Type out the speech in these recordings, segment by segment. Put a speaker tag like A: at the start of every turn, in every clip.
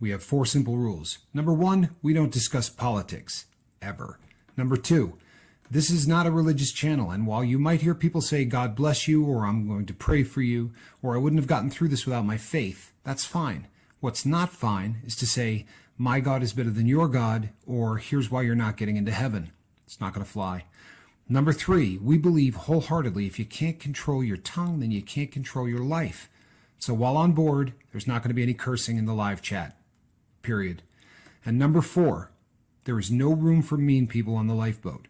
A: We have 4 simple rules. Number 1, we don't discuss politics, ever. Number 2, this is not a religious channel, and while you might hear people say, God bless you, or I'm going to pray for you, or I wouldn't have gotten through this without my faith, that's fine. What's not fine is to say, my God is better than your God, or here's why you're not getting into heaven. It's not going to fly. Number 3, we believe wholeheartedly if you can't control your tongue, then you can't control your life. So while on board, there's not going to be any cursing in the live chat. Period. And number 4, there is no room for mean people on the lifeboat.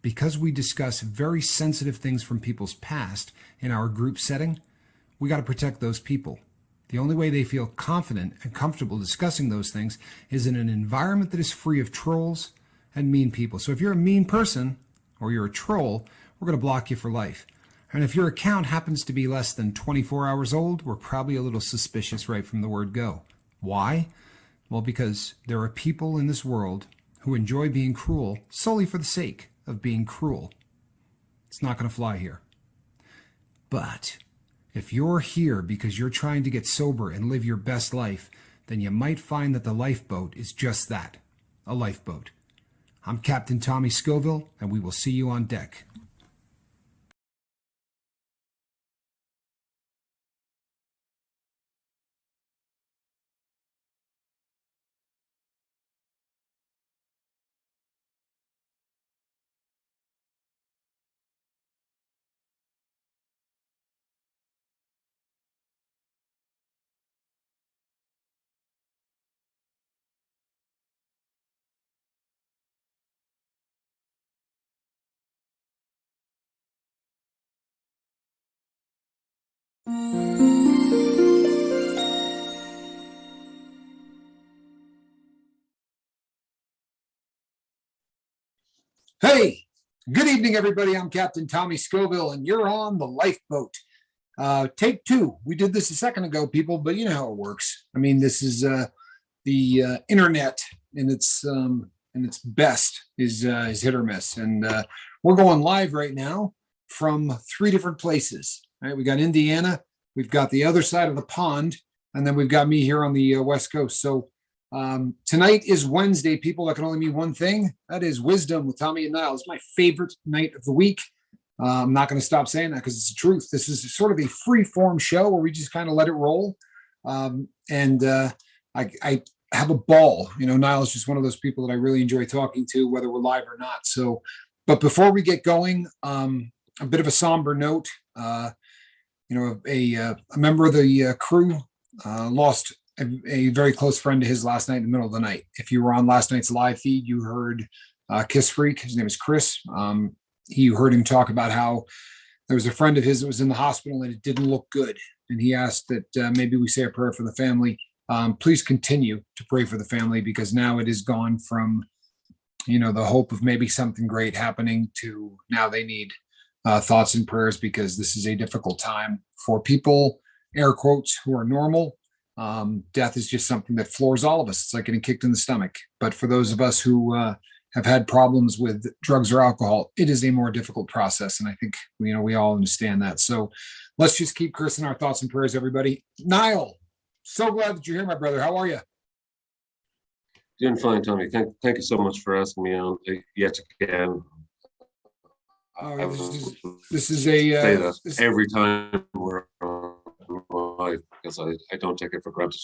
A: Because we discuss very sensitive things from people's past in our group setting, we got to protect those people. The only way they feel confident and comfortable discussing those things is in an environment that is free of trolls and mean people. So if you're a mean person or you're a troll, we're going to block you for life. And if your account happens to be less than 24 hours old, we're probably a little suspicious right from the word go. Why? Well, because there are people in this world who enjoy being cruel solely for the sake of being cruel. It's not going to fly here. But if you're here because you're trying to get sober and live your best life, then you might find that the lifeboat is just that, a lifeboat. I'm Captain Tommy Scoville, and we will see you on deck. Hey, good evening, everybody. I'm Captain Tommy Scoville, and you're on the lifeboat. Take 2. We did this a second ago, people, but you know how it works. I mean, this is the internet in its best is hit or miss, and we're going live right now from 3 different places. Right, we got Indiana, we've got the other side of the pond, and then we've got me here on the West Coast. So tonight is Wednesday, people. That can only mean one thing. That is Wisdom with Tommy and Niall. It's my favorite night of the week. I'm not going to stop saying that because it's the truth. This is sort of a free form show where we just kind of let it roll. I have a ball. You know, Niall is just one of those people that I really enjoy talking to, whether we're live or not. So, but before we get going, a bit of a somber note. A member of the crew lost a very close friend to his last night in the middle of the night. If you were on last night's live feed, you heard Kiss Freak. His name is Chris. You heard him talk about how there was a friend of his that was in the hospital and it didn't look good. And he asked that maybe we say a prayer for the family. Please continue to pray for the family, because now it has gone from, the hope of maybe something great happening to now they need thoughts and prayers, because this is a difficult time for people, air quotes, who are normal. Death is just something that floors all of us. It's like getting kicked in the stomach. But for those of us who have had problems with drugs or alcohol, it is a more difficult process. And I think, we all understand that. So let's just keep Chris in our thoughts and prayers, everybody. Niall, so glad that you're here, my brother. How are you?
B: Doing fine, Tommy. Thank you so much for asking me on yet again.
A: This is a
B: every time we're on live, because I don't take it for granted.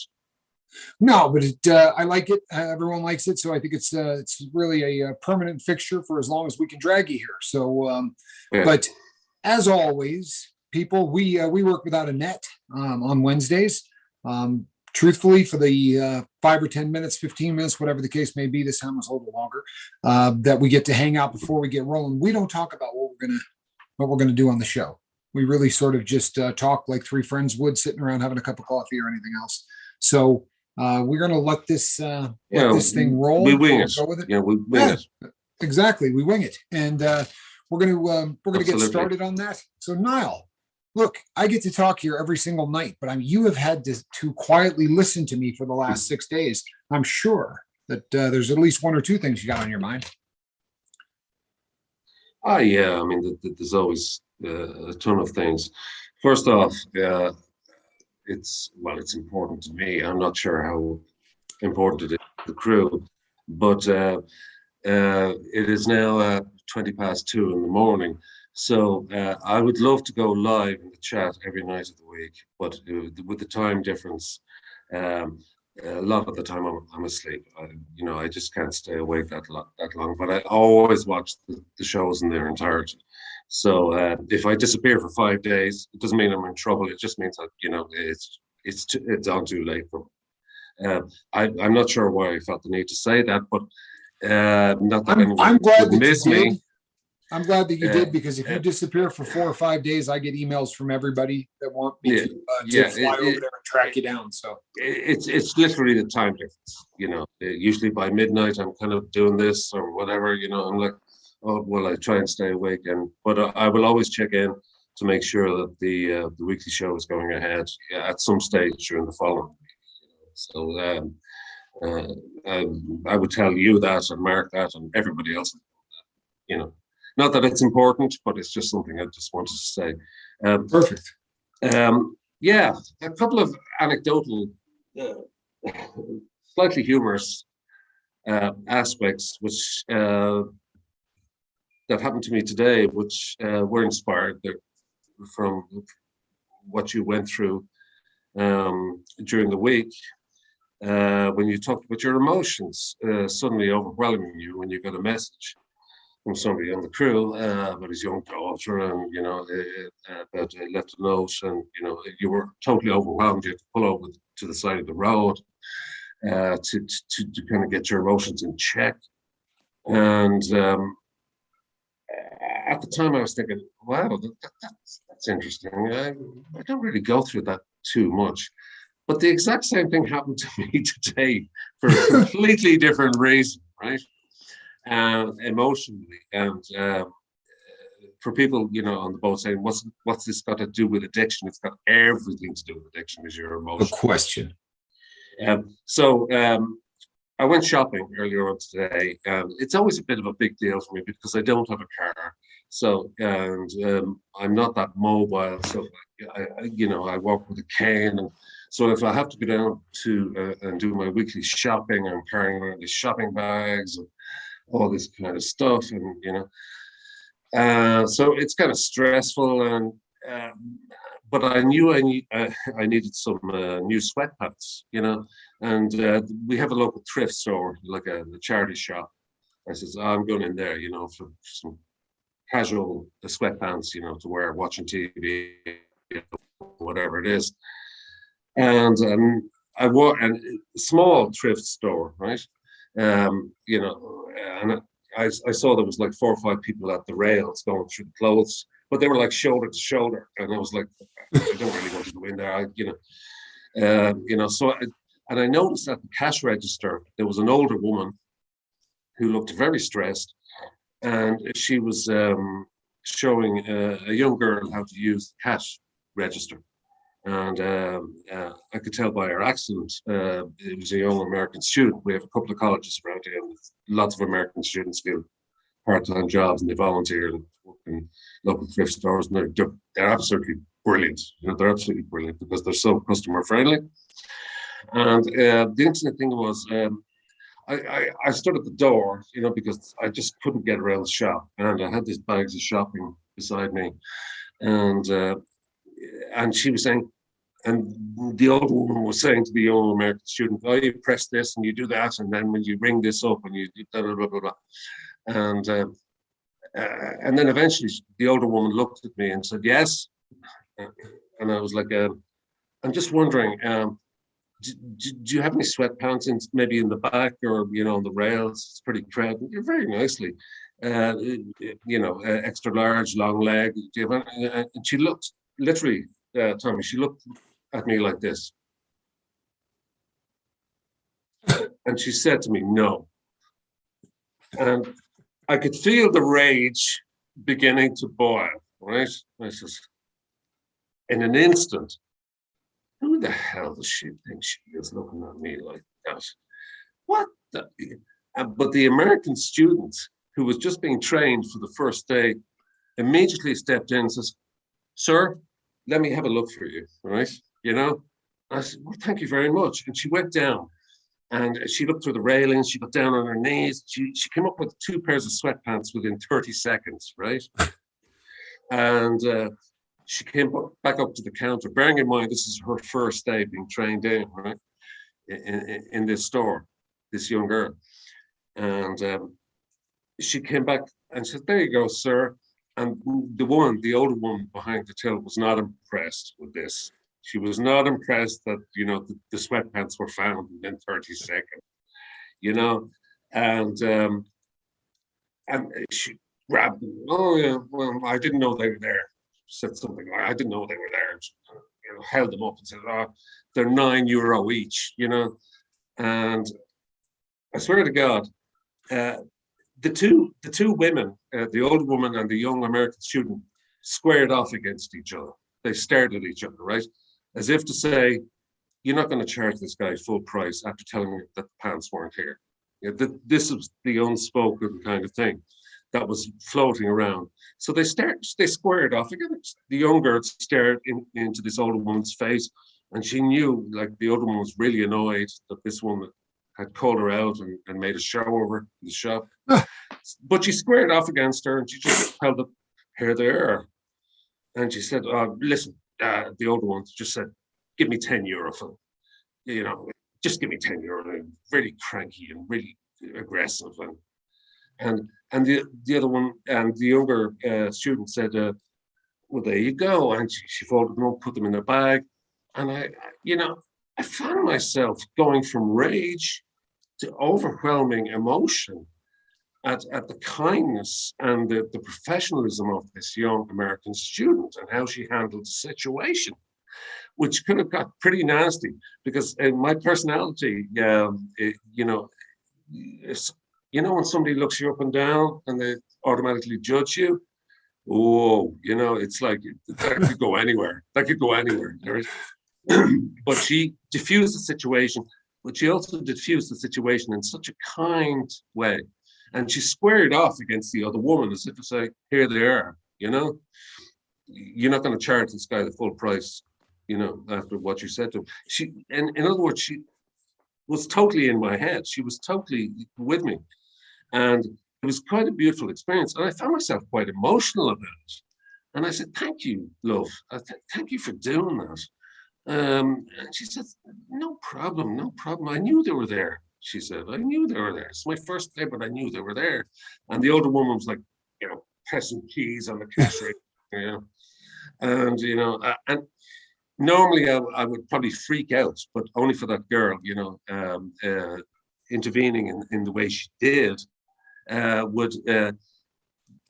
A: No, but I like it. Everyone likes it, so I think it's really a permanent fixture for as long as we can drag you here. So, But as always, people, we work without a net on Wednesdays. Truthfully, for the 5 or 10 minutes, 15 minutes, whatever the case may be, this time was a little longer, that we get to hang out before we get rolling. We don't talk about what we're gonna do on the show. We really sort of just talk like 3 friends would, sitting around having a cup of coffee or anything else. So we're gonna let this thing roll.
B: We wing it.
A: Go with it.
B: Yeah, we wing it.
A: Exactly, we wing it, and we're gonna
B: Absolutely.
A: get started on that. So Niall, look, I get to talk here every single night, but you have had to quietly listen to me for the last 6 days. I'm sure that there's at least 1 or 2 things you got on your mind.
B: Yeah. I mean, there's always a ton of things. First off, it's important to me. I'm not sure how important it is to the crew. But it is now 2:20 in the morning. So I would love to go live in the chat every night of the week, but with the time difference, um, a lot of the time I'm asleep. I just can't stay awake that long. But I always watch the shows in their entirety. So if I disappear for 5 days, it doesn't mean I'm in trouble. It just means that it's on too late for me. I'm not sure why I felt the need to say that, but not that anyone
A: I'm glad
B: would
A: that
B: miss
A: you did.
B: me.
A: I'm glad that you
B: Uh,
A: did, because if you
B: uh,
A: disappear for 4 or 5 days, I get emails from everybody that want me
B: yeah,
A: to
B: yeah.
A: fly over there and track you down. So
B: It's literally the time difference. Usually by midnight I'm kind of doing this or whatever. I'm like, oh well, I try and stay awake, but I will always check in to make sure that the weekly show is going ahead at some stage during the following week. So uh, I would tell you that and Mark that and everybody else. You know, Not that it's important, but it's just something I just wanted to say. Um,
A: perfect.
B: yeah, a couple of anecdotal, uh, slightly humorous aspects, which that happened to me today, which were inspired from what you went through during the week. When you talked about your emotions suddenly overwhelming you when you got a message from somebody on the crew about his young daughter, and about left a note, and you were totally overwhelmed. You had to pull over to the side of the road to kind of get your emotions in check. And at the time, I was thinking, wow, that's interesting. I don't really go through that too much. But the exact same thing happened to me today for a completely different reason, right? Emotionally, and for people, on the boat saying, "What's this got to do with addiction?" It's got everything to do with addiction. Is your
A: A
B: emotion?
A: question.
B: So I went shopping earlier on today, and it's always a bit of a big deal for me because I don't have a car. So, and I'm not that mobile. So, I walk with a cane, and so if I have to go down to and do my weekly shopping, I'm carrying around these shopping bags and all this kind of stuff, and so it's kind of stressful, and but I knew I needed some new sweatpants, and we have a local thrift store, like a charity shop. I says, I'm going in there, for some casual sweatpants, to wear watching TV, whatever it is. And I walk and small thrift store, right? And I saw there was like 4 or 5 people at the rails going through the clothes, but they were like shoulder to shoulder, and I was like, I don't really want to go in there. And I noticed at the cash register there was an older woman who looked very stressed, and she was showing a young girl how to use the cash register. And I could tell by her accent, it was a young American student. We have a couple of colleges around here, and lots of American students do part-time jobs, and they volunteer and work in local thrift stores. And they're absolutely brilliant. They're absolutely brilliant because they're so customer friendly. And the interesting thing was, I stood at the door, because I just couldn't get around the shop, and I had these bags of shopping beside me, and she was saying, and the old woman was saying to the young American student, "Oh, you press this and you do that, and then when you ring this up and you blah blah blah blah blah," and then eventually the older woman looked at me and said, "Yes," and I was like, "I'm just wondering, do you have any sweatpants maybe in the back or on the rails? It's pretty crowded. You're very nicely, extra large, long leg. Do you have any?" And she looked literally, Tommy. She looked at me like this, and she said to me, "No." And I could feel the rage beginning to boil. Right? I says, in an instant, who the hell does she think she is looking at me like that? What the? But the American student who was just being trained for the first day immediately stepped in and says, "Sir, let me have a look for you." Right? I said, "Well, thank you very much." And she went down And she looked through the railings, she got down on her knees, she came up with 2 pairs of sweatpants within 30 seconds, right? And she came back up to the counter, bearing in mind this is her first day being trained in, right? In this store, this young girl. And she came back and said, "There you go, sir." And the older woman behind the till was not impressed with this. She was not impressed that, the sweatpants were found within 30 seconds, you know, and she grabbed them. "Oh yeah, well, I didn't know they were there." Said something like, "I didn't know they were there." Held them up and said, "Oh, they're €9 each," And I swear to God, the two women, the old woman and the young American student, squared off against each other. They stared at each other, right? As if to say, "You're not going to charge this guy full price after telling me that the pants weren't here." This was the unspoken kind of thing that was floating around. So they squared off again. The young girl stared into this older woman's face, and she knew, like, the older woman was really annoyed that this woman had called her out and made a show of her in the shop. But she squared off against her, and she just held up, "Here they are." And she said, "Listen," the older one just said, "Give me €10 for them. Just give me €10." And really cranky and really aggressive. And the other one, and the younger student said, "Well, there you go." And she folded them up, put them in her bag. And I found myself going from rage to overwhelming emotion at the kindness and the professionalism of this young American student and how she handled the situation, which could have got pretty nasty because in my personality, when somebody looks you up and down and they automatically judge you, it's like that could go anywhere. That could go anywhere. But she diffused the situation, but she also diffused the situation in such a kind way. And she squared off against the other woman as if to say, "Here they are, You're not going to charge this guy the full price, after what you said to him." In other words, she was totally in my head. She was totally with me. And it was quite a beautiful experience. And I found myself quite emotional about it. And I said, "Thank you, love. Thank you for doing that." And she said, "No problem, no problem. I knew they were there." She said, "I knew they were there. It's my first day, but I knew they were there." And the older woman was like, pressing keys on the cash register, and normally I would probably freak out, but only for that girl, intervening in the way she did, would,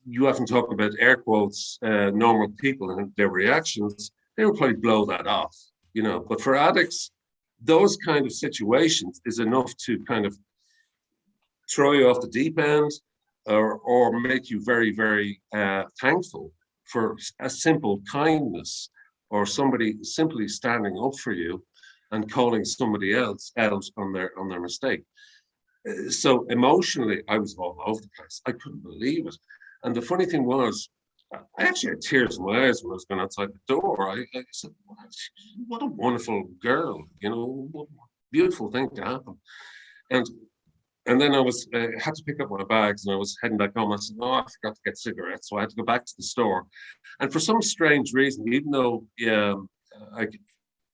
B: you often talk about air quotes, normal people and their reactions, they would probably blow that off, but for addicts, those kind of situations is enough to kind of throw you off the deep end or make you very, very thankful for a simple kindness or somebody simply standing up for you and calling somebody else out on their mistake. So emotionally, I was all over the place. I couldn't believe it. And the funny thing was, I actually had tears in my eyes when I was going outside the door. I said, "What a wonderful girl, what a beautiful thing to happen." And then I had to pick up my bags and I was heading back home. I said, "Oh, I forgot to get cigarettes." So I had to go back to the store. And for some strange reason, even though,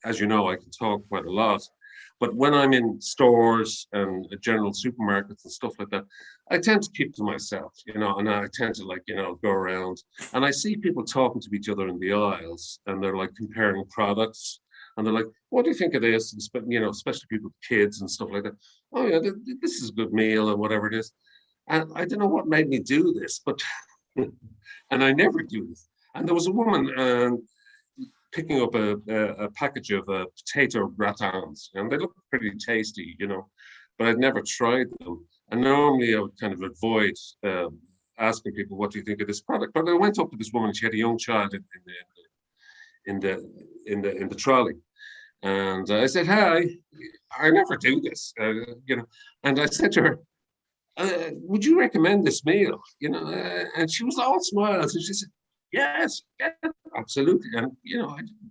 B: as you know, I can talk quite a lot, but when I'm in stores and general supermarkets and stuff like that, I tend to keep to myself, and I tend to go around and I see people talking to each other in the aisles and they're like comparing products and they're like, "What do you think of this?" Especially people with kids and stuff like that. "Oh yeah, this is a good meal," or whatever it is. And I don't know what made me do this, but, and I never do this. And there was a woman picking up a package of potato gratins, and they look pretty tasty, but I'd never tried them. And normally I would kind of avoid asking people, "What do you think of this product?" But I went up to this woman. She had a young child in the trolley, and I said, "Hi, I never do this," And I said to her, "Would you recommend this meal?" And she was all smiles, and she said, Yes, yeah, absolutely. And you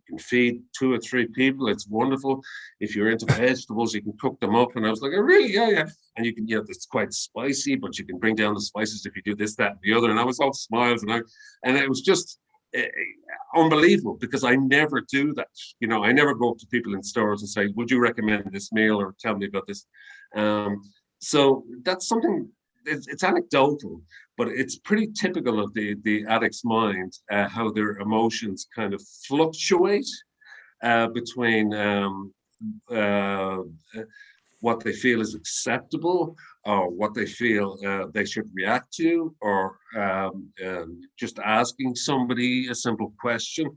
B: can feed 2 or 3 people. It's wonderful. If you're into vegetables, you can cook them up. And I was like, oh, really? Yeah, yeah. And you can, it's quite spicy, but you can bring down the spices if you do this, that, and the other. And I was all smiles, and it was just uh, unbelievable because I never do that. I never go up to people in stores and say, would you recommend this meal or tell me about this? Um, so that's something. It's anecdotal, but it's pretty typical of the addict's mind, how their emotions kind of fluctuate between uh, what they feel is acceptable or what they feel they should react to, or just asking somebody a simple question.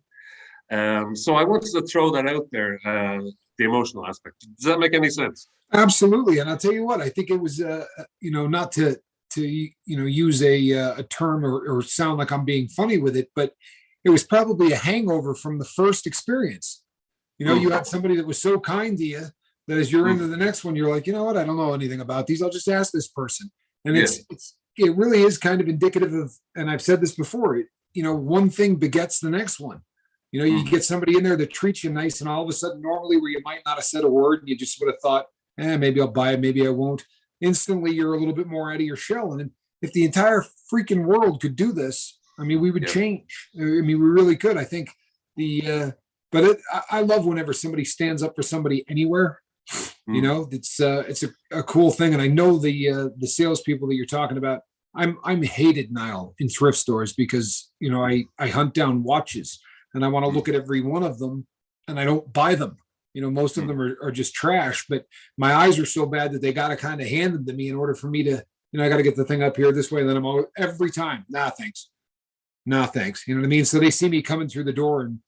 B: So I wanted to throw that out there, the emotional aspect. Does that make any sense?
A: Absolutely. And I'll tell you what, I think it was, not to use a term or sound like I'm being funny with it, but it was probably a hangover from the first experience. You had somebody that was so kind to you that as you're into the next one, you're like, you know what, I don't know anything about these. I'll just ask this person. And
B: Yeah.
A: it really is kind of indicative of, and I've said this before, one thing begets the next one. You get somebody in there that treats you nice, and all of a sudden, normally where you might not have said a word, and you just would have thought, maybe I'll buy it, maybe I won't. Instantly, you're a little bit more out of your shell. And if the entire freaking world could do this, I mean, we would change. I mean, we really could. I think I love whenever somebody stands up for somebody anywhere. It's a cool thing. And I know the salespeople that you're talking about. I'm hated, Niall, in thrift stores because I hunt down watches and I want to look at every one of them, and I don't buy them. Most of them are just trash, but my eyes are so bad that they got to kind of hand them to me in order for me to, I got to get the thing up here this way. And then I'm every time, nah, thanks. Nah, thanks. You know what I mean? So they see me coming through the door, and,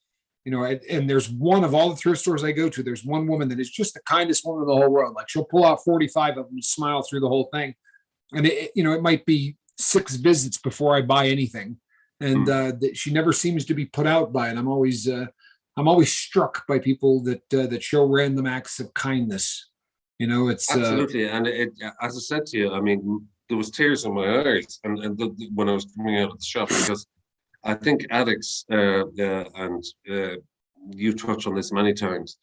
A: and there's one of all the thrift stores I go to, there's one woman that is just the kindest woman in the whole world. Like, she'll pull out 45 of them and smile through the whole thing. And it might be 6 visits before I buy anything. And she never seems to be put out by it. I'm always struck by people that show random acts of kindness. It's
B: absolutely. And as I said to you, I mean, there was tears in my eyes, and when I was coming out of the shop, because I think addicts, and you touched on this many times,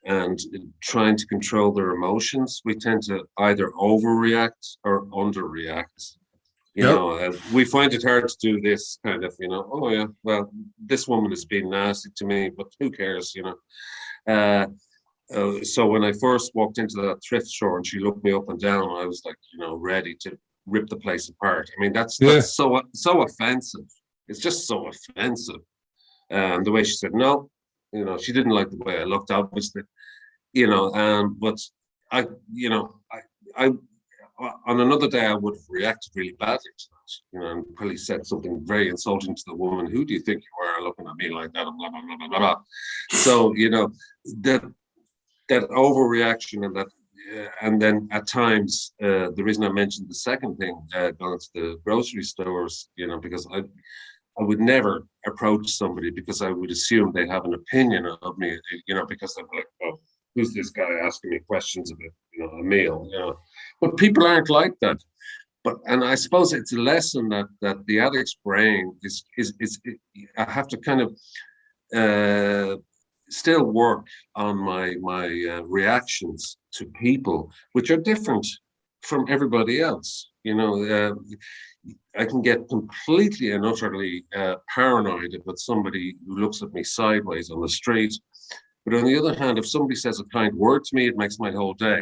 B: and trying to control their emotions, we tend to either overreact or underreact. We find it hard to do this kind of, oh yeah, well, this woman has been nasty to me, but who cares, so when I first walked into that thrift store and she looked me up and down, I was like, ready to rip the place apart. I mean, that's so offensive. It's just so offensive. The way she said no, she didn't like the way I looked, obviously, but I on another day, I would have reacted really badly to that, and probably said something very insulting to the woman. Who do you think you are looking at me like that? And blah, blah, blah, blah, blah, blah. So, that overreaction and then at times, the reason I mentioned the second thing, going to the grocery stores, because I would never approach somebody because I would assume they have an opinion of me, because they're like, oh, who's this guy asking me questions about, a meal, But people aren't like that. And I suppose it's a lesson that the addict's brain is I have to kind of still work on my reactions to people, which are different from everybody else. I can get completely and utterly paranoid about somebody who looks at me sideways on the street. But on the other hand, if somebody says a kind word to me, it makes my whole day.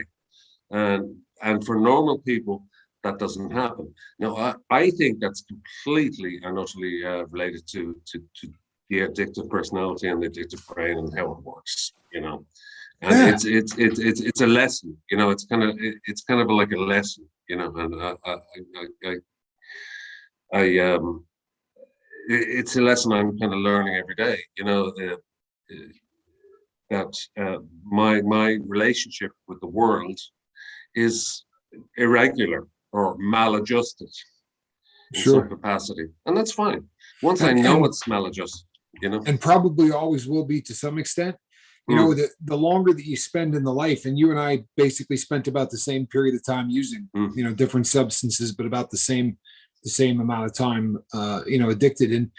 B: And for normal people, that doesn't happen. Now, I think that's completely and utterly related to the addictive personality and the addictive brain and how it works. And it's a lesson. It's kind of like a lesson. And it's a lesson I'm kind of learning every day. That my relationship with the world is irregular or maladjusted in some capacity, and that's fine. Once I know it's maladjusted,
A: and probably always will be to some extent. The longer that you spend in the life, and you and I basically spent about the same period of time using, different substances, but about the same amount of time, addicted. And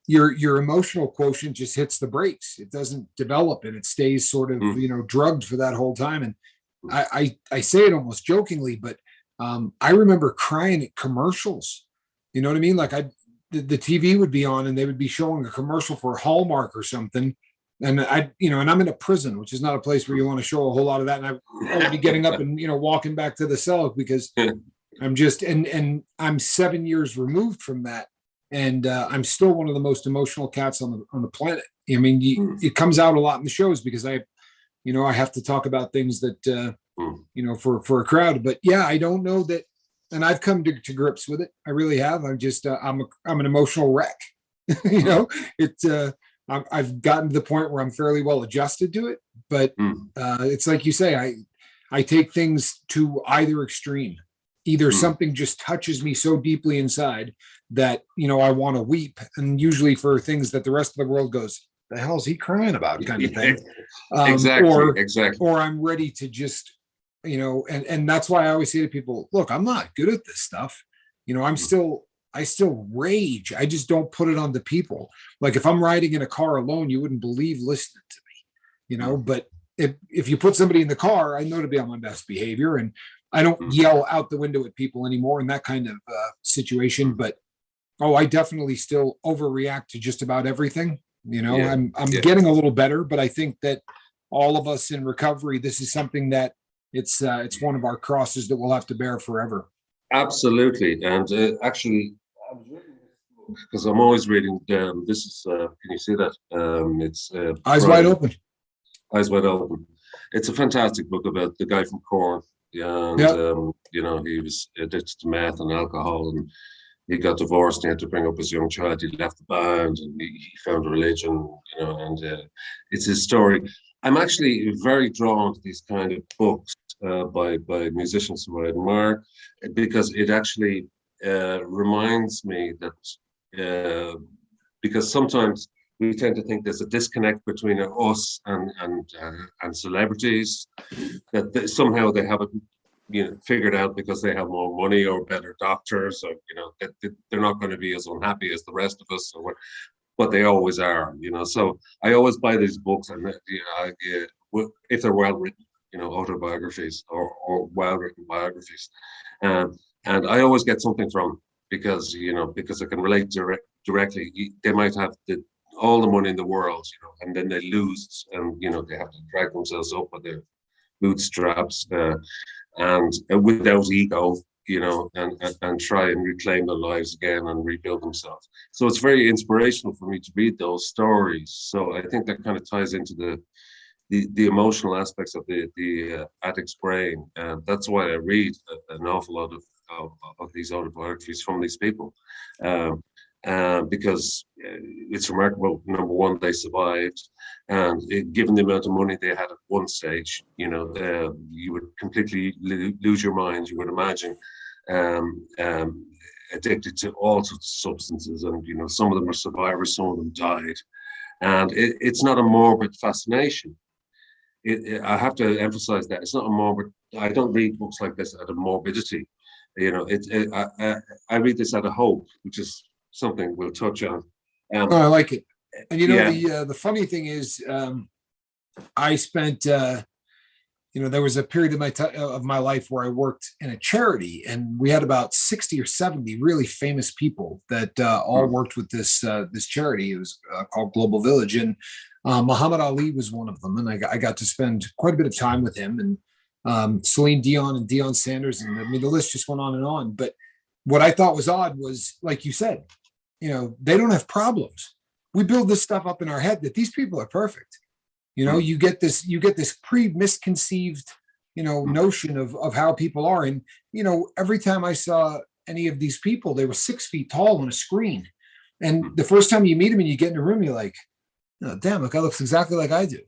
A: your emotional quotient just hits the brakes. It doesn't develop, and it stays sort of, drugged for that whole time. And I say it almost jokingly, but I remember crying at commercials. You know what I mean? Like the TV would be on and they would be showing a commercial for Hallmark or something. And and I'm in a prison, which is not a place where you want to show a whole lot of that. And I would be getting up and, walking back to the cell because I'm just, and I'm 7 years removed from that. And I'm still one of the most emotional cats on the planet. I mean, it comes out a lot in the shows because I have to talk about things that, for a crowd. But yeah, I don't know that. And I've come to grips with it. I really have. I'm just, I'm an emotional wreck. I've gotten to the point where I'm fairly well adjusted to it. But it's like you say, I take things to either extreme. Either something just touches me so deeply inside that, I want to weep. And usually for things that the rest of the world goes, the hell is he crying about, kind of thing.
B: Exactly.
A: Or I'm ready to just, and that's why I always say to people, look, I'm not good at this stuff. I still rage. I just don't put it on the people. Like if I'm riding in a car alone, you wouldn't believe listening to me, but if you put somebody in the car, I know to be on my best behavior, and I don't yell out the window at people anymore in that kind of situation. But I definitely still overreact to just about everything. I'm getting a little better, but I think that all of us in recovery, this is something that it's one of our crosses that we'll have to bear forever.
B: Absolutely, and actually, I was reading this book because I'm always reading. This is can you see that? It's
A: Eyes Wide Open.
B: Eyes Wide Open. It's a fantastic book about the guy from Corn. And he was addicted to meth and alcohol, and he got divorced. And he had to bring up his young child. He left the band, and he found a religion. And it's his story. I'm actually very drawn to these kind of books by musicians who I admire, because it actually reminds me that because sometimes we tend to think there's a disconnect between us and celebrities, that somehow they have it figured out because they have more money or better doctors, or that they're not going to be as unhappy as the rest of us, but they always are. So I always buy these books, and if they're well written, autobiographies or well written biographies, and I always get something from them because I can relate directly. They might have all the money in the world, and then they lose, and they have to drag themselves up with their bootstraps, and without ego, and try and reclaim their lives again and rebuild themselves. So it's very inspirational for me to read those stories. So I think that kind of ties into the emotional aspects of the addict's brain, and that's why I read an awful lot of these autobiographies from these people. Because it's remarkable. Number one, they survived, and given the amount of money they had at one stage, you would completely lose your mind. You would imagine, addicted to all sorts of substances, and some of them are survivors, some of them died, and it's not a morbid fascination. I have to emphasize that it's not a morbid. I don't read books like this out of morbidity. I read this out of hope, which is something we'll touch on.
A: I like it. And the funny thing is, I spent there was a period of my life where I worked in a charity, and we had about 60 or 70 really famous people that all worked with this charity. It was called Global Village, and Muhammad Ali was one of them, and I got to spend quite a bit of time with him, and Celine Dion and Deion Sanders, and the list just went on and on. But what I thought was odd was, like you said, they don't have problems. We build this stuff up in our head that these people are perfect. You get this misconceived, notion of how people are. And, every time I saw any of these people, they were 6 feet tall on a screen. And the first time you meet them and you get in a room, you're like, oh, damn, that guy looks exactly like I do.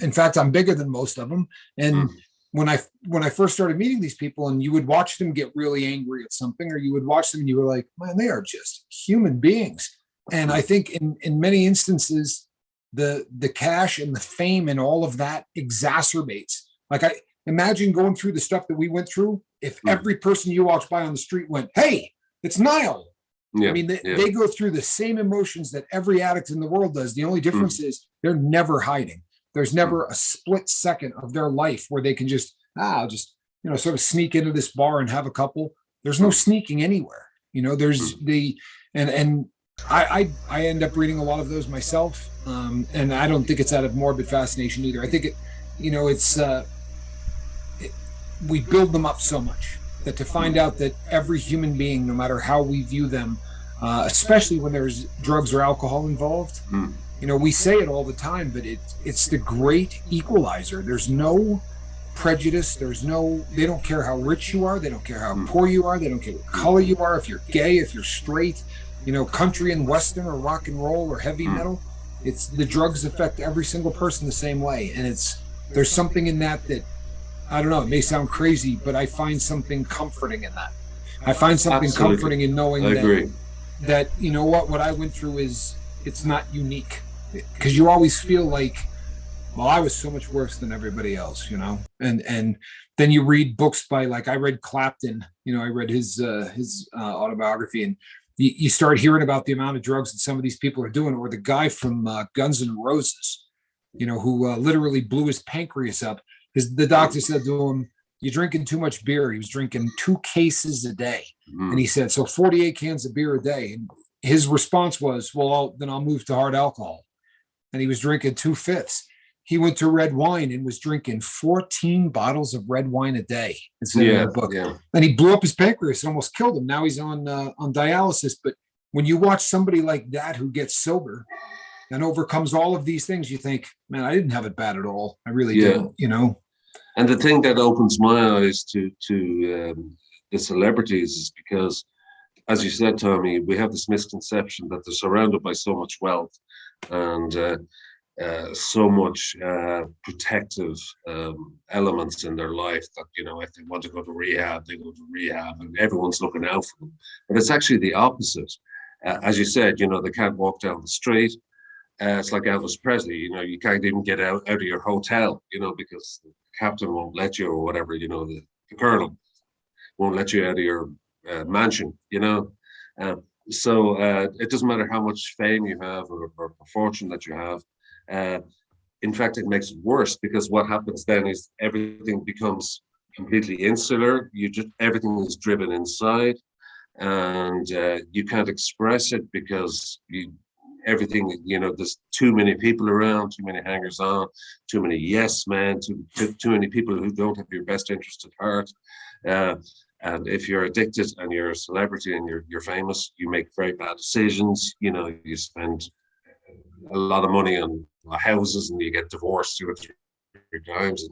A: In fact, I'm bigger than most of them. And when I first started meeting these people, and you would watch them get really angry at something, or you would watch them and you were like, man, they are just human beings. And I think in many instances, the cash and the fame and all of that exacerbates. Like, I imagine going through the stuff that we went through. If every person you walked by on the street went, hey, it's Niall,
B: Yeah.
A: I mean, they go through the same emotions that every addict in the world does. The only difference is they're never hiding. There's never a split second of their life where they can just, I'll just, sort of sneak into this bar and have a couple. There's no sneaking anywhere. There's and I end up reading a lot of those myself. And I don't think it's out of morbid fascination either. I think we build them up so much that to find out that every human being, no matter how we view them, especially when there's drugs or alcohol involved, we say it all the time, but it's the great equalizer. There's no prejudice. They don't care how rich you are. They don't care how poor you are. They don't care what color you are, if you're gay, if you're straight, country and Western or rock and roll or heavy metal. It's the drugs affect every single person the same way. And there's something in that I don't know, it may sound crazy, but I find something comforting in that. I find something comforting in knowing that what I went through it's not unique, because you always feel like, well, I was so much worse than everybody else, and then you read books by, like, I read Clapton, I read his autobiography, and you start hearing about the amount of drugs that some of these people are doing, or the guy from Guns N' Roses, who literally blew his pancreas up. The doctor said to him, "You're drinking too much beer." He was drinking 2 cases a day. And he said, so 48 cans of beer a day. And his response was, well, then I'll move to hard alcohol. And he was drinking 2/5. He went to red wine and was drinking 14 bottles of red wine a day. It's in the book. Yeah. And he blew up his pancreas and almost killed him. Now he's on dialysis. But when you watch somebody like that who gets sober and overcomes all of these things, you think, man, I didn't have it bad at all. I really didn't,
B: And the thing that opens my eyes to the celebrities is because, as you said, Tommy, we have this misconception that they're surrounded by so much wealth and so much protective elements in their life that, if they want to go to rehab, they go to rehab and everyone's looking out for them. But it's actually the opposite. As you said, they can't walk down the street. It's like Elvis Presley, you can't even get out of your hotel, because the captain won't let you, or whatever, the colonel won't let you out of your mansion, So it doesn't matter how much fame you have or fortune that you have. In fact, it makes it worse, because what happens then is everything becomes completely insular. Everything is driven inside, and you can't express it because everything, there's too many people around, too many hangers on, too many yes men, too many people who don't have your best interest at heart. And if you're addicted and you're a celebrity and you're famous, you make very bad decisions. You spend a lot of money on houses and you get divorced 2 or 3 times,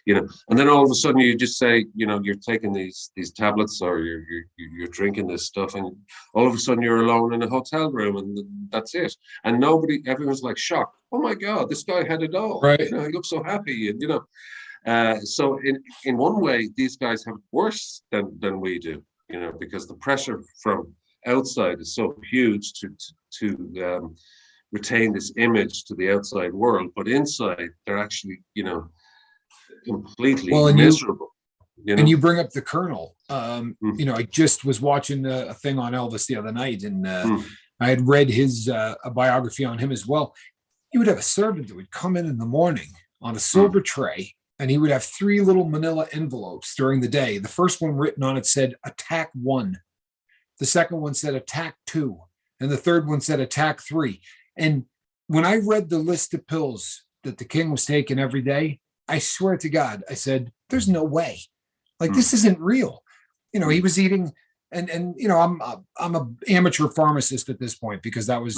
B: and then all of a sudden you just say, you're taking these tablets, or you're drinking this stuff, and all of a sudden you're alone in a hotel room, and that's it. And everyone's like shocked. Oh my God, this guy had it all.
A: Right.
B: He looks so happy, and so in one way, these guys have it worse than we do, because the pressure from outside is so huge to retain this image to the outside world, but inside they're actually, completely miserable.
A: And you bring up the Colonel. I just was watching a thing on Elvis the other night, and I had read his a biography on him as well. He would have a servant that would come in the morning on a silver tray, and he would have 3 little manila envelopes during the day. The first one written on it said attack 1. The second one said attack 2. And the third one said attack 3. And when I read the list of pills that the king was taking every day, I swear to God, I said, there's no way. Like, this isn't real. He was eating, and I'm an amateur pharmacist at this point, because that was,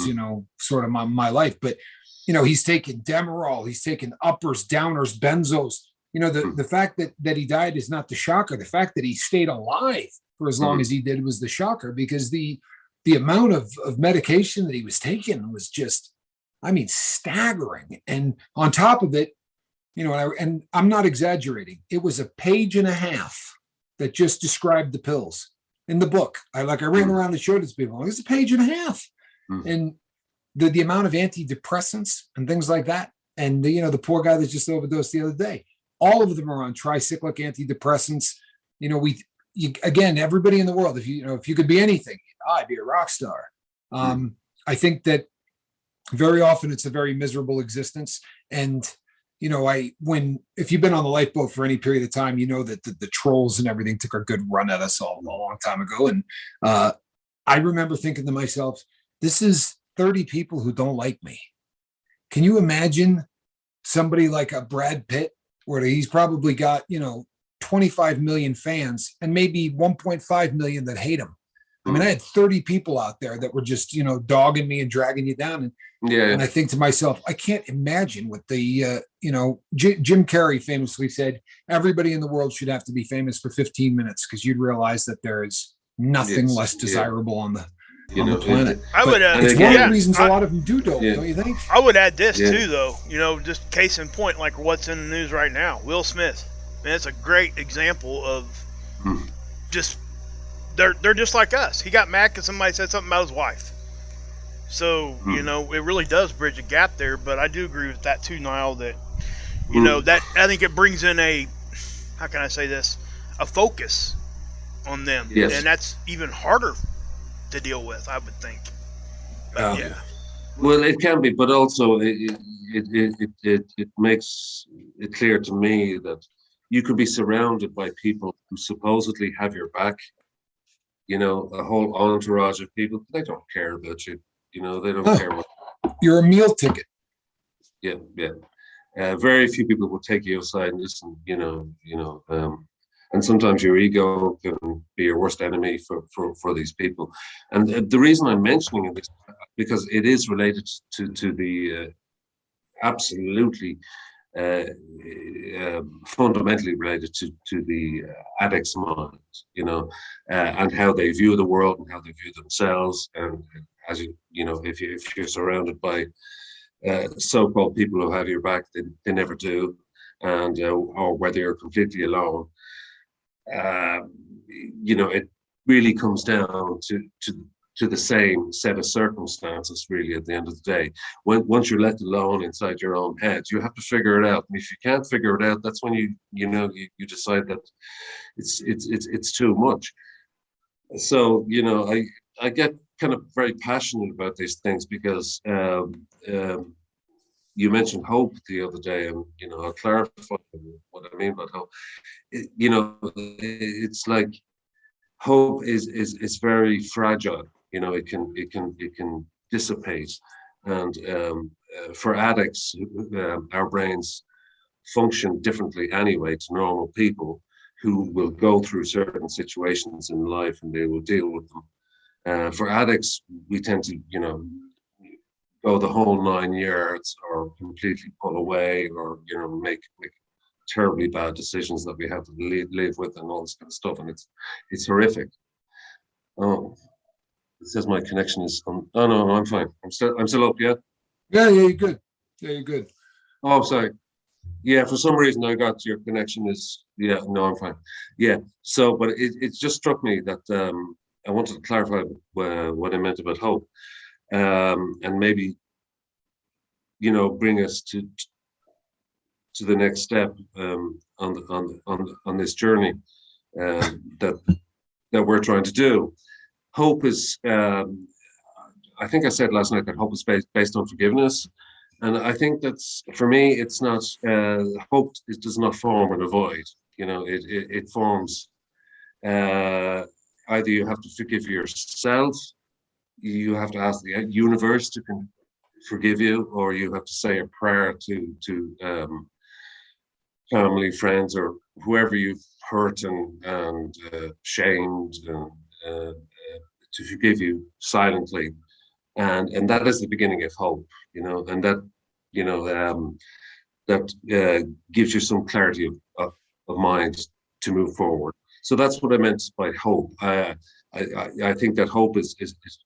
A: sort of my life. But, he's taking Demerol, he's taking uppers, downers, benzos. The fact that he died is not the shocker. The fact that he stayed alive for as long as he did was the shocker, because the amount of medication that he was taking was just, staggering. And on top of it, and I'm not exaggerating, it was 1.5 pages that just described the pills in the book. I ran around and showed it to people. It's 1.5 pages. And the amount of antidepressants and things like that. And the poor guy that just overdosed the other day, all of them are on tricyclic antidepressants. Again, everybody in the world, if you could be anything, I'd be a rock star. I think that very often it's a very miserable existence. And, if you've been on the lifeboat for any period of time, you know that the trolls and everything took a good run at us all a long time ago. And I remember thinking to myself, this is 30 people who don't like me. Can you imagine somebody like a Brad Pitt, where he's probably got, 25 million fans and maybe 1.5 million that hate him? I mean, I had 30 people out there that were just, dogging me and dragging you down. And I think to myself, I can't imagine what the, Jim Carrey famously said, everybody in the world should have to be famous for 15 minutes, because you'd realize that there is nothing less desirable on the planet. It's one of the reasons a lot of them don't you think?
C: I would add this too, though. Just case in point, like what's in the news right now, Will Smith. Man, it's a great example of just they're just like us. He got mad because somebody said something about his wife. So it really does bridge a gap there. But I do agree with that too, Niall. That that I think it brings in how can I say this, a focus on them, and that's even harder to deal with, I would think. But,
B: well, it can be, but also it makes it clear to me that you could be surrounded by people who supposedly have your back, a whole entourage of people. They don't care about you. They don't care what.
A: You're a meal ticket.
B: Yeah. Very few people will take you aside and listen, and sometimes your ego can be your worst enemy for these people. And the reason I'm mentioning it is because it is related to the absolutely fundamentally related to the addict's mind, and how they view the world and how they view themselves. And as if you're surrounded by so-called people who have your back, they never do, and or whether you're completely alone. It really comes down to the same set of circumstances, really, at the end of the day. Once you're left alone inside your own head, you have to figure it out. And if you can't figure it out, that's when you decide that it's too much. So, I get kind of very passionate about these things because you mentioned hope the other day, and I'll clarify what I mean by hope. It's like hope is very fragile. It can dissipate, and for addicts, our brains function differently anyway to normal people who will go through certain situations in life and they will deal with them. For addicts, we tend to go the whole 9 yards, or completely pull away, or make terribly bad decisions that we have to live with, and all this kind of stuff, and it's horrific. Oh, it says my connection is on. Oh no, I'm fine. I'm still up. Yeah,
A: you're good. You're good.
B: Oh, sorry. Yeah, for some reason I got your connection is. Yeah, no, I'm fine. Yeah. So, but it just struck me that I wanted to clarify what I meant about hope, and maybe bring us to the next step on this journey that we're trying to do. Hope is, I think I said last night that hope is based on forgiveness, and I think that's, for me, it's not hope. It does not form in a void. It forms. Either you have to forgive yourself, you have to ask the universe to forgive you, or you have to say a prayer to family, friends, or whoever you've hurt and shamed, and to forgive you silently, and that is the beginning of hope, and that gives you some clarity of mind to move forward. So that's what I meant by hope. I think that hope is,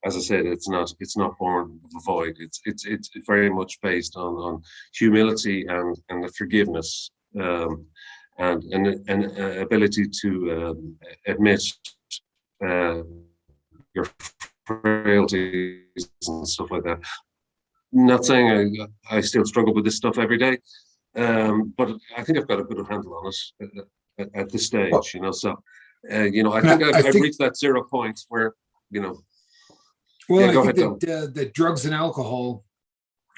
B: as I said, it's not born of a void. It's very much based on humility and the forgiveness, and an ability to admit your frailties and stuff like that. Not saying I still struggle with this stuff every day, but I think I've got a good handle on it at this stage. So I think I've reached that 0 point where
A: Well,
B: Yeah,
A: I
B: go
A: think
B: ahead, Tom.
A: that drugs and alcohol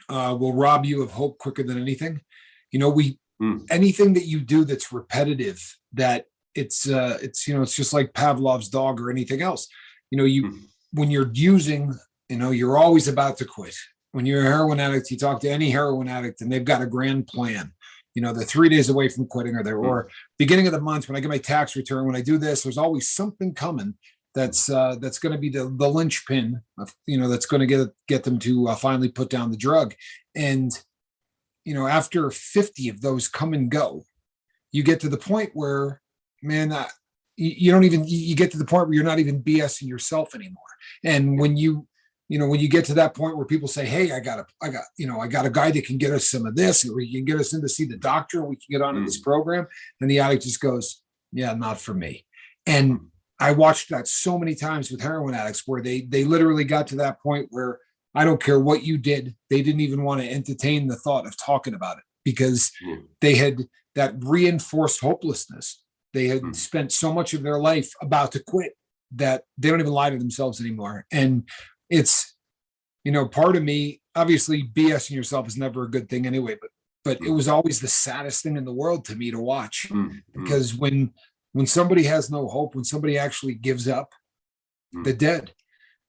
A: will rob you of hope quicker than anything. You know, we
B: Mm,
A: anything that you do that's repetitive, that it's it's just like Pavlov's dog or anything else. You know, you
B: mm,
A: when you're using, you're always about to quit. When you're a heroin addict, you talk to any heroin addict and they've got a grand plan. They're 3 days away from quitting,
B: mm,
A: or beginning of the month when I get my tax return, when I do this, there's always something coming that's going to be the linchpin of, that's going to get them to finally put down the drug. And after 50 of those come and go, you get to the point where, man, you don't even, you get to the point where you're not even BSing yourself anymore. And when you get to that point where people say, hey, I got a guy that can get us some of this, or he can get us in to see the doctor, and we can get onto this
B: mm,
A: program. And the addict just goes, yeah, not for me. And I watched that so many times with heroin addicts where they literally got to that point where I don't care what you did, they didn't even want to entertain the thought of talking about it, because
B: mm,
A: they had that reinforced hopelessness. They had
B: mm.
A: spent so much of their life about to quit that they don't even lie to themselves anymore. And it's, part of me, obviously BSing yourself is never a good thing anyway, but it
B: Mm,
A: was always the saddest thing in the world to me to watch,
B: mm, mm,
A: because when somebody has no hope, when somebody actually gives up, they're
B: mm,
A: dead.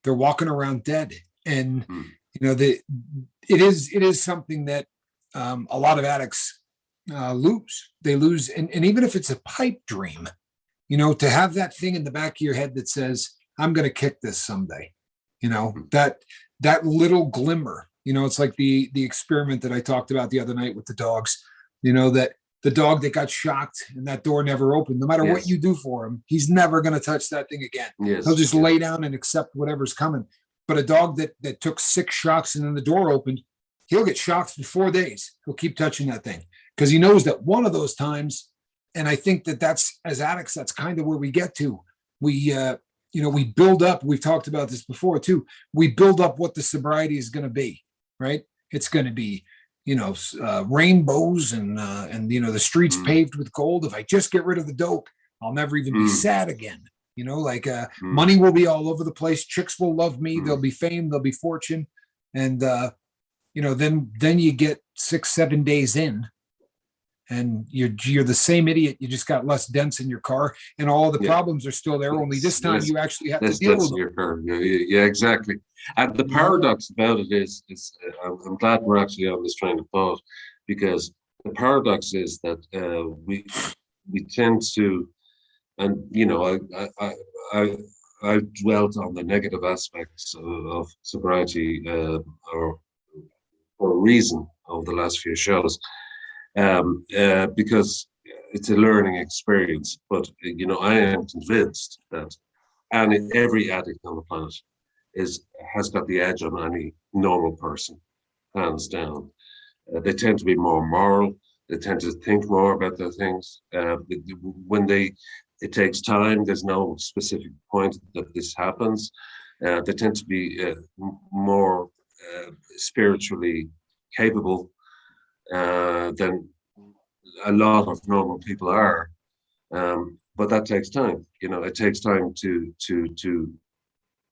A: They're walking around dead. And
B: mm.
A: it is something that a lot of addicts lose. They lose, and even if it's a pipe dream, to have that thing in the back of your head that says, I'm going to kick this someday,
B: Mm.
A: that little glimmer. It's like the experiment that I talked about the other night with the dogs. That the dog that got shocked and that door never opened, no matter what
B: Yes,
A: you do for him, he's never going to touch that thing again. He'll
B: yes,
A: just
B: yes.
A: lay down and accept whatever's coming. But a dog that took 6 shocks and then the door opened, he'll get shocked for 4 days. He'll keep touching that thing because he knows that one of those times. And I think that's, as addicts, that's kind of where we get to. We build up. We've talked about this before too. We build up what the sobriety is going to be, right? It's going to be, rainbows and the streets
B: Mm,
A: paved with gold. If I just get rid of the dope, I'll never even be
B: mm,
A: sad again.
B: mm,
A: Money will be all over the place. Chicks will love me.
B: mm.
A: There'll be fame. There'll be fortune. And then you get 6-7 days in, and you're the same idiot. You just got less dents in your car, and all the
B: Yeah,
A: problems are still there. Only
B: less,
A: this time
B: less,
A: you actually have to
B: less
A: deal
B: deaths
A: with
B: in
A: them.
B: your car. Yeah, yeah, yeah, exactly. And the
A: You know,
B: paradox about it is I'm glad we're actually on this train of thought, because the paradox is that we tend to, and I I've dwelt on the negative aspects of sobriety, or for a reason over the last few shows, because it's a learning experience. But I am convinced that every addict on the planet has got the edge on any normal person, hands down. They tend to be more moral. They tend to think more about their things. When it takes time. There's no specific point that this happens. They tend to be more spiritually capable than a lot of normal people are. But that takes time. It takes time to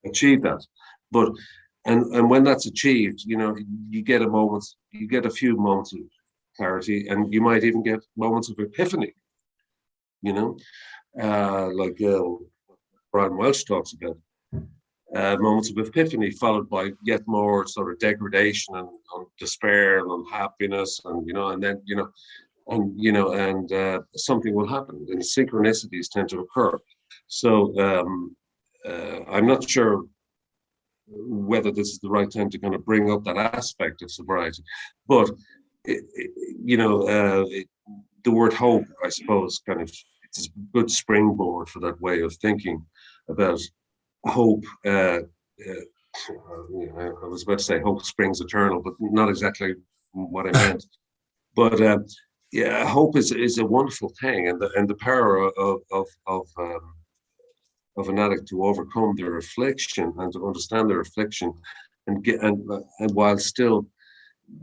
B: achieve that. But and when that's achieved, you get a few moments of clarity, and you might even get moments of epiphany. You know, like Brian Welch talks about. Moments of epiphany followed by yet more sort of degradation and despair and unhappiness, and something will happen, and synchronicities tend to occur. So I'm not sure whether this is the right time to kind of bring up that aspect of sobriety, but it, it, the word hope, I suppose, kind of it's a good springboard for that way of thinking about hope. I was about to say hope springs eternal, but not exactly what I meant. But yeah, hope is a wonderful thing, and the power of an addict to overcome their affliction and to understand their affliction, and while still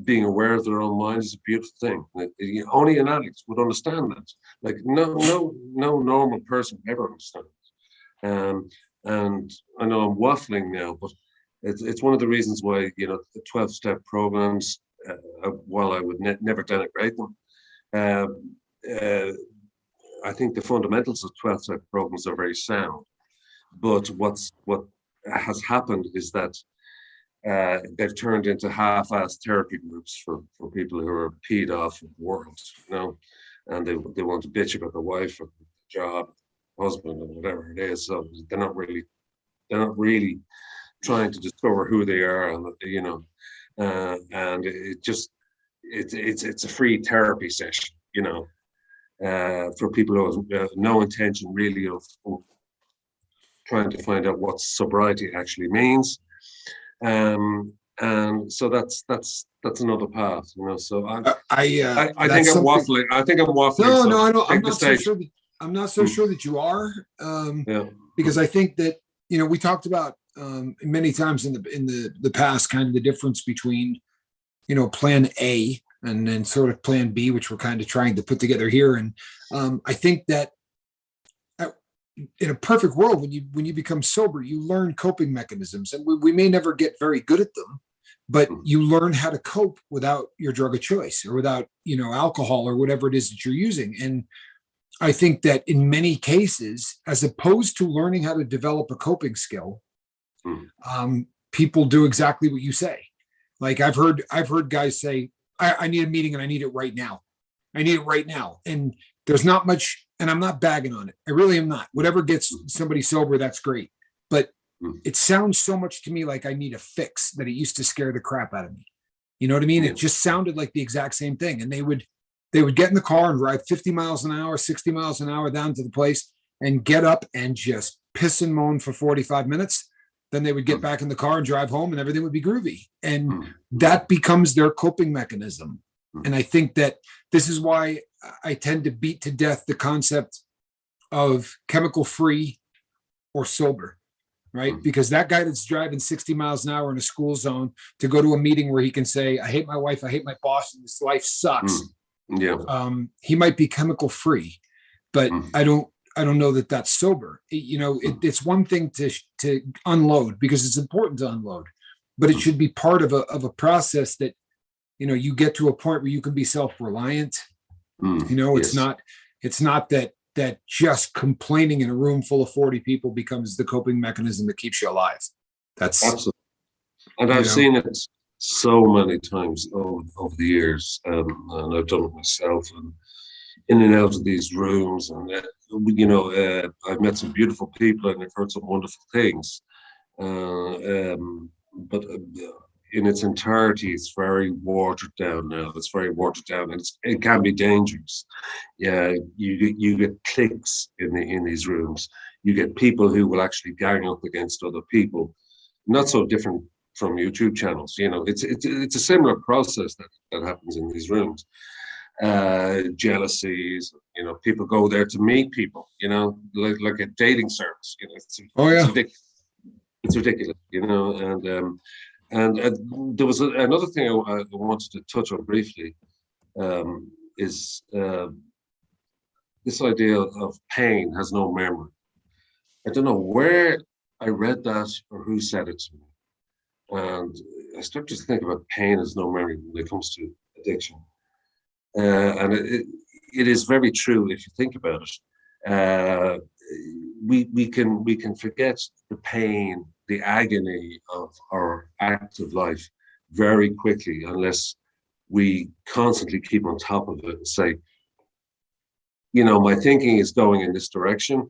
B: being aware of their own mind is a beautiful thing. Like, only an addict would understand that. Like no normal person ever understands. Um, and I know I'm waffling now, but it's one of the reasons why, you know, the 12-step programs, while I would never denigrate them, um, uh, I think the fundamentals of 12-step programs are very sound. But what has happened is that they've turned into half-assed therapy groups for people who are peed off of the world, you know, and they want to bitch about the wife or the job, husband, or whatever it is. So they're not really trying to discover who they are, and you know, and it's a free therapy session, you know, for people who have no intention really of trying to find out what sobriety actually means. And so that's another path, you know. So I think I'm waffling. I think I'm waffling.
A: No,
B: so
A: no, I don't.
B: take the stage.
A: I'm not so sure that you are,
B: Yeah.
A: because I think that, you know, we talked about many times in the past, kind of the difference between, you know, plan A and then sort of plan B, which we're kind of trying to put together here. And I think that in a perfect world, when you become sober, you learn coping mechanisms, and we may never get very good at them, but you learn how to cope without your drug of choice, or without, you know, alcohol or whatever it is that you're using. And I think that in many cases, as opposed to learning how to develop a coping skill, people do exactly what you say. Like I've heard guys say, I need a meeting and I need it right now. I need it right now. And there's not much, and I'm not bagging on it. I really am not. Whatever gets somebody sober, that's great. But it sounds so much to me like I need a fix, that it used to scare the crap out of me. You know what I mean? It just sounded like the exact same thing. And they would get in the car and ride 50 miles an hour, 60 miles an hour down to the place, and get up and just piss and moan for 45 minutes. Then they would get back in the car and drive home, and everything would be groovy. And that becomes their coping mechanism. And I think that this is why I tend to beat to death the concept of chemical free or sober, right? Because that guy that's driving 60 miles an hour in a school zone to go to a meeting where he can say, I hate my wife, I hate my boss, and this life sucks. He might be chemical free, but I don't know that that's sober. It's one thing to unload, because it's important to unload, but it should be part of a process that, you know, you get to a point where you can be self-reliant. You know, it's not that just complaining in a room full of 40 people becomes the coping mechanism that keeps you alive. That's
B: absolutely. And I've seen it so many times over the years, and I've done it myself, and in and out of these rooms, and you know, I've met some beautiful people and I've heard some wonderful things, but in its entirety, it's very watered down now. It's very watered down, and it can be dangerous. Yeah, you get cliques in these rooms. You get people who will actually gang up against other people. Not so different from YouTube channels. You know, it's a similar process that happens in these rooms. Jealousies. You know, people go there to meet people. You know, like a dating service. You know, it's ridiculous. You know, and there was another thing I wanted to touch on briefly, is this idea of pain has no memory. I don't know where I read that or who said it to me. And I started to think about pain has no memory when it comes to addiction. And it is very true if you think about it. We can forget the pain, the agony of our active life very quickly, unless we constantly keep on top of it and say, you know, my thinking is going in this direction,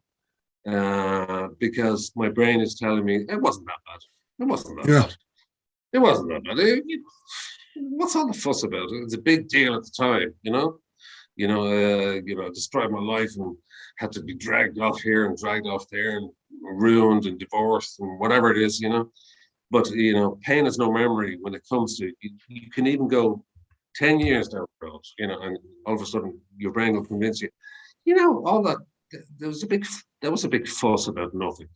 B: because my brain is telling me it wasn't that bad. It wasn't that bad. It wasn't that bad. What's all the fuss about it? It's a big deal at the time, you know. Destroyed my life and had to be dragged off here and dragged off there and ruined and divorced and whatever it is, you know. But, you know, pain has no memory when it comes to, you can even go 10 years down the road, you know, and all of a sudden your brain will convince you, you know, all that, there was a big fuss about nothing.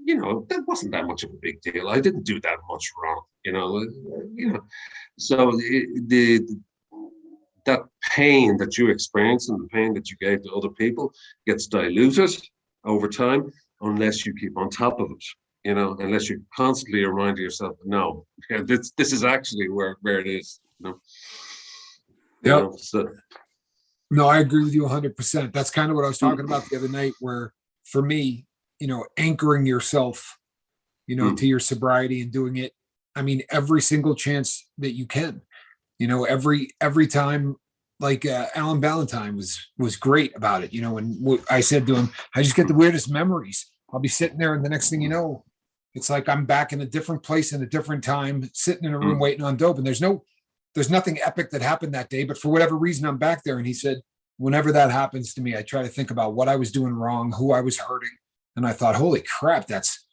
B: You know, that wasn't that much of a big deal. I didn't do that much wrong, you know. So that pain that you experience and the pain that you gave to other people gets diluted over time unless you keep on top of it. unless you constantly remind yourself, no, yeah, this is actually where it is,
A: Yep.
B: So
A: No, I agree with you 100%. That's kind of what I was talking about the other night, where for me, anchoring yourself, to your sobriety and doing it. I mean, every single chance that you can, every time, like Alan Valentine was great about it. When I said to him, I just get the weirdest memories. I'll be sitting there, and the next thing you know, it's like I'm back in a different place in a different time, sitting in a room waiting on dope. And there's nothing epic that happened that day, but for whatever reason, I'm back there. And he said, whenever that happens to me, I try to think about what I was doing wrong, who I was hurting. And I thought, holy crap, that's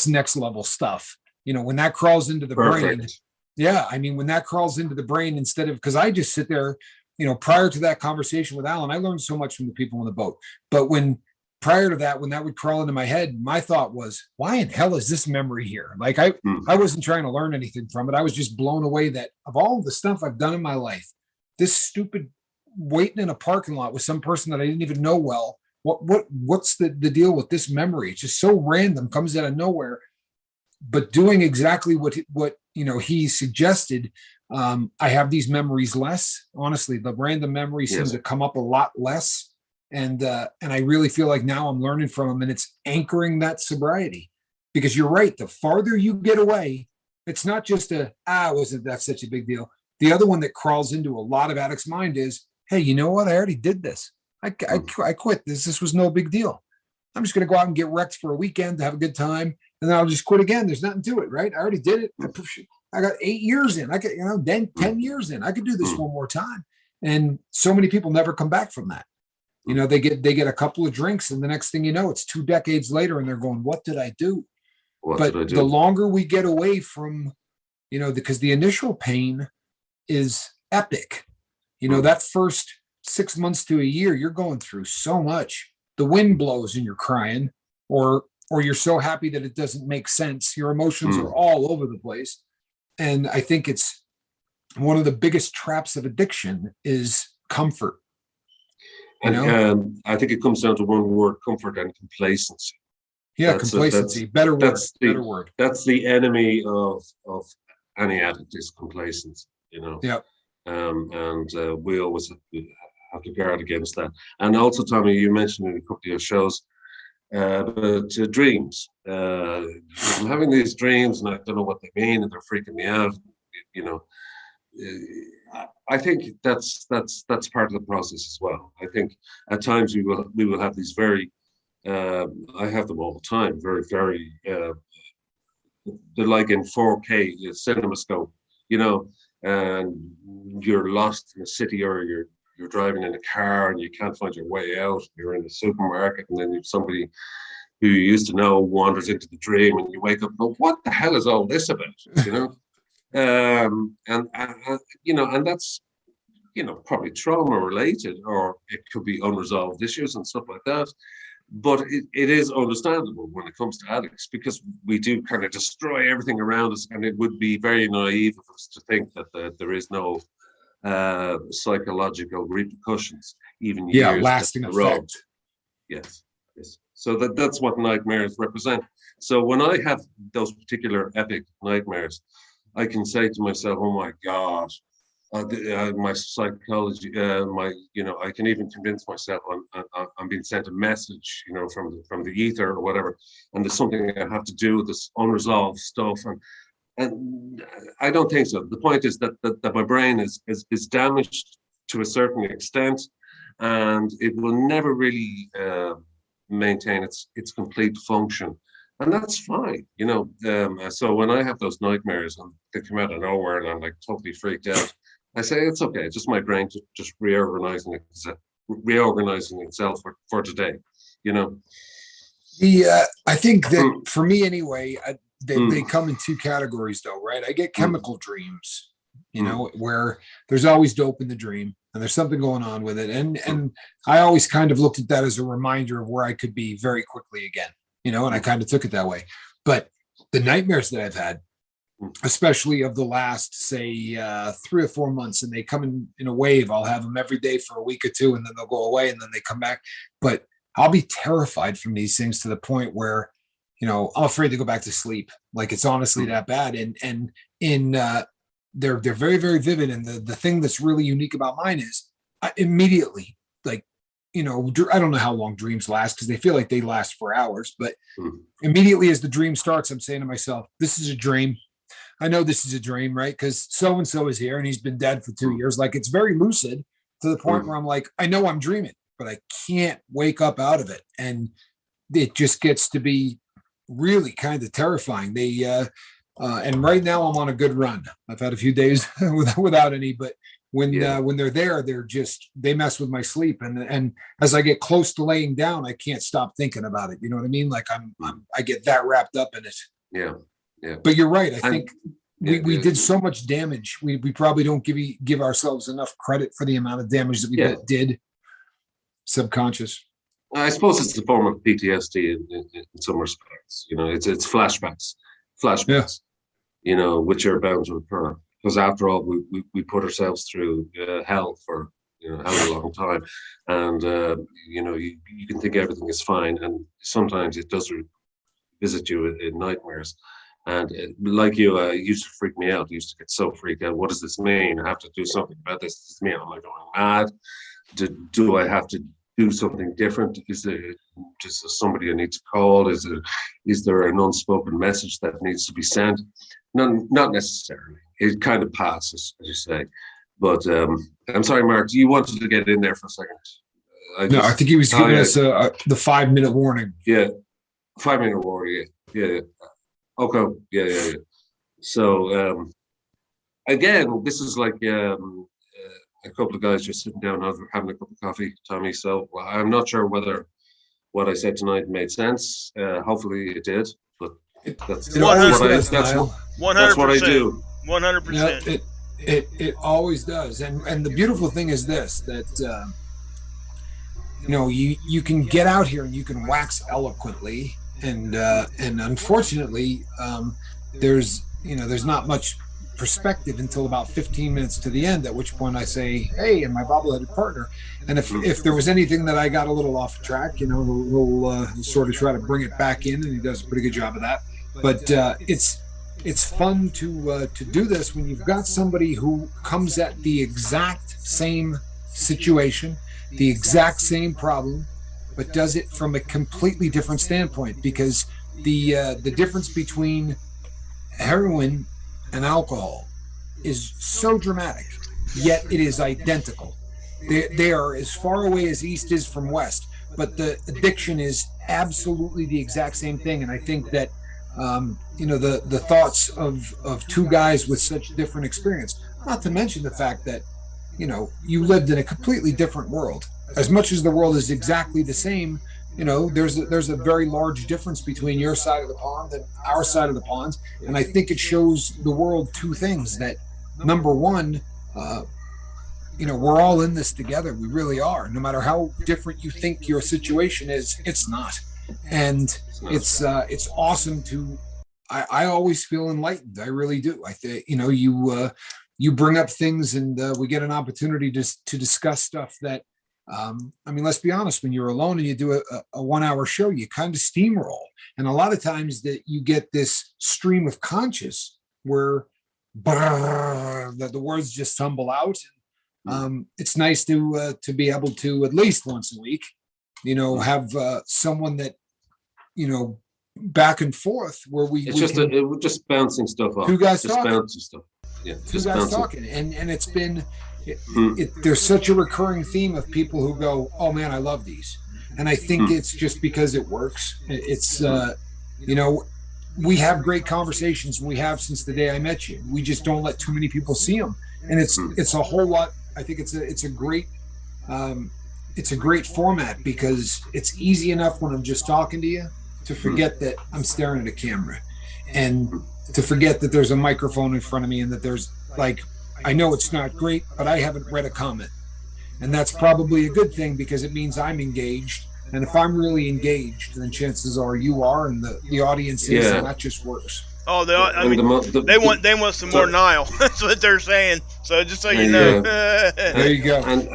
A: next level stuff. When that crawls into the brain. Yeah. I mean, when that crawls into the brain, instead of, because I just sit there, prior to that conversation with Alan, I learned so much from the people on the boat. But prior to that, when that would crawl into my head, my thought was, why in hell is this memory here? Like I wasn't trying to learn anything from it. I was just blown away that of all the stuff I've done in my life, this stupid waiting in a parking lot with some person that I didn't even know well. What's the deal with this memory? It's just so random, comes out of nowhere. But doing exactly what he suggested, I have these memories less. Honestly, the random memories seem to come up a lot less. And I really feel like now I'm learning from them, and it's anchoring that sobriety. Because you're right, the farther you get away, it's not just wasn't that such a big deal? The other one that crawls into a lot of addicts' mind is, hey, you know what? I already did this. I quit this. This was no big deal. I'm just going to go out and get wrecked for a weekend to have a good time, and then I'll just quit again. There's nothing to it, right? I already did it. I got 8 years in. I could, then 10 years in. I could do this one more time. And so many people never come back from that. They get a couple of drinks, and the next thing you know, it's 2 decades later, and they're going, "What did I do?" The longer we get away from, because the initial pain is epic. That first 6 months to a year, you're going through so much. The wind blows and you're crying, or you're so happy that it doesn't make sense. Your emotions are all over the place. And I think it's one of the biggest traps of addiction is comfort.
B: And I think it comes down to one word: comfort and complacency.
A: Yeah, complacency. Better word.
B: That's the enemy of any addict, is complacency.
A: Yeah.
B: And we always have to guard against that. And also, Tommy, you mentioned in a couple of your shows about dreams. I'm having these dreams, and I don't know what they mean, and they're freaking me out. I think that's part of the process as well. I think at times we will have these very, I have them all the time, very, very, they're like in 4K CinemaScope, and you're lost in a city, or you're driving in a car and you can't find your way out. You're in a supermarket, and then somebody who you used to know wanders into the dream, and you wake up, but what the hell is all this about? And that's probably trauma related, or it could be unresolved issues and stuff like that. But it is understandable when it comes to addicts, because we do kind of destroy everything around us, and it would be very naive of us to think that there is no psychological repercussions, even years
A: lasting effect.
B: Yes. So that's what nightmares represent. So when I have those particular epic nightmares, I can say to myself, "Oh my God." My psychology, I can even convince myself I'm being sent a message, from the ether or whatever, and there's something I have to do with this unresolved stuff, and I don't think so. The point is that my brain is damaged to a certain extent, and it will never really maintain its complete function, and that's fine, So when I have those nightmares and they come out of nowhere and I'm like totally freaked out, I say it's okay. It's just my brain just reorganizing itself for today.
A: I think that for me anyway, they come in 2 categories though, right? I get chemical dreams, where there's always dope in the dream and there's something going on with it. And I always kind of looked at that as a reminder of where I could be very quickly again, and I kind of took it that way. But the nightmares that I've had, especially of the last, say, 3 or 4 months, and they come in a wave. I'll have them every day for a week or 2, and then they'll go away, and then they come back. But I'll be terrified from these things to the point where, I'm afraid to go back to sleep. Like it's honestly that bad. And in they're very, very vivid. And the thing that's really unique about mine is I immediately, like, I don't know how long dreams last because they feel like they last for hours, but immediately as the dream starts, I'm saying to myself, this is a dream. I know this is a dream, right? Because so-and-so is here and he's been dead for 2 years. Like it's very lucid to the point where I'm like, I know I'm dreaming, but I can't wake up out of it. And it just gets to be really kind of terrifying. And right now I'm on a good run. I've had a few days without any, but when they're there, they mess with my sleep. And as I get close to laying down, I can't stop thinking about it. You know what I mean? Like I get that wrapped up in it.
B: Yeah. Yeah.
A: But you're right. I think we did so much damage. We probably don't give ourselves enough credit for the amount of damage that we did subconscious.
B: I suppose it's a form of PTSD in some respects. It's flashbacks, which are bound to occur. Because after all, we put ourselves through hell for hell of a long time, and you can think everything is fine, and sometimes it does visit you in nightmares. And like you, it used to freak me out. I used to get so freaked out. What does this mean? I have to do something about this. Does this mean am I going mad? Do I have to do something different? Is there just somebody I need to call? Is there an unspoken message that needs to be sent? No, not necessarily. It kind of passes, as you say. But I'm sorry, Mark, you wanted to get in there for a second.
A: I think he was giving us the 5-minute warning.
B: Yeah, 5-minute warning. Yeah. Okay. Yeah. So again, this is like a couple of guys just sitting down having a cup of coffee, Tommy. So I'm not sure whether what I said tonight made sense. Hopefully it did. But that's what I do.
C: 100%.
A: It always does. And the beautiful thing is this, that you can get out here and you can wax eloquently, and unfortunately there's not much perspective until about 15 minutes to the end, at which point I say, hey, and my bobbleheaded partner, and if there was anything that I got a little off track, he'll sort of try to bring it back in, and he does a pretty good job of that. But it's fun to do this when you've got somebody who comes at the exact same situation, the exact same problem, but does it from a completely different standpoint, because the difference between heroin and alcohol is so dramatic, yet it is identical. They are as far away as East is from West, but the addiction is absolutely the exact same thing. And I think that the thoughts of two guys with such different experience, not to mention the fact that you lived in a completely different world. As much as the world is exactly the same, there's a very large difference between your side of the pond and our side of the pond. And I think it shows the world two things: that number one, we're all in this together. We really are. No matter how different you think your situation is, it's not. And it's awesome to, I always feel enlightened. I really do. I think, you bring up things, and we get an opportunity to discuss stuff that, let's be honest, when you're alone and you do a 1-hour show, you kind of steamroll. And a lot of times that you get this stream of conscious where that the words just tumble out. It's nice to be able to, at least once a week, have someone that, back and forth where
B: it's just bouncing stuff off.
A: Two guys
B: just
A: talking.
B: Bouncing stuff. Yeah,
A: two guys talking. And it's been, there's such a recurring theme of people who go, oh man, I love these. And I think it's just because it works. It's, we have great conversations, and we have since the day I met you. We just don't let too many people see them. And it's a whole lot. I think it's a great format, because it's easy enough when I'm just talking to you to forget that I'm staring at a camera, and to forget that there's a microphone in front of me, and that there's, like, I know it's not great, but I haven't read a comment. And that's probably a good thing, because it means I'm engaged. And if I'm really engaged, then chances are you are, and the audience is, and that just works.
C: Oh, they want some more Niall. That's what they're saying. So just so you know.
A: There you go.
B: And